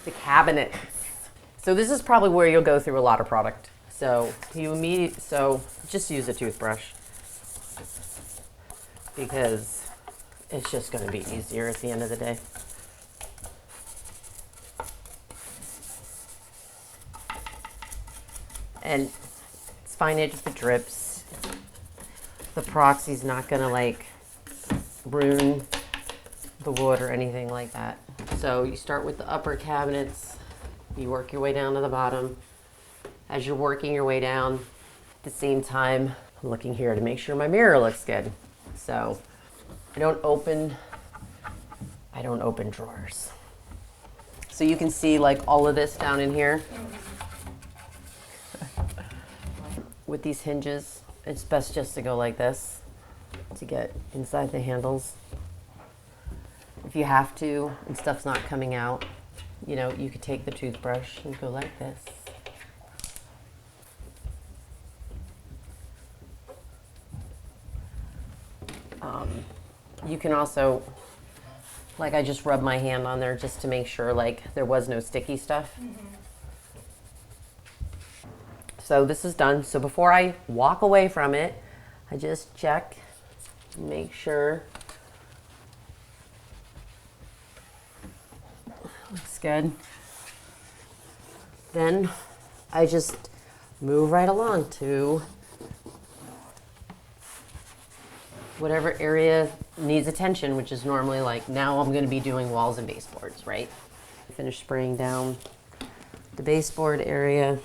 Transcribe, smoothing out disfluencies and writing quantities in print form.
the cabinets. So this is probably where you'll go through a lot of product. So just use a toothbrush because it's just going to be easier at the end of the day. And it's fine if it drips. The epoxy's not going to like ruin the wood or anything like that. So you start with the upper cabinets, you work your way down to the bottom. As you're working your way down, at the same time, I'm looking here to make sure my mirror looks good. So I don't open drawers. So you can see like all of this down in here. With these hinges, it's best just to go like this to get inside the handles. If you have to and stuff's not coming out, you know, you could take the toothbrush and go like this. You can also, like I just rubbed my hand on there just to make sure like there was no sticky stuff. So this is done. So before I walk away from it, I just check, make sure. Looks good. Then I just move right along to whatever area needs attention, which is normally like, now I'm going to be doing walls and baseboards, right? Finish spraying down the baseboard area.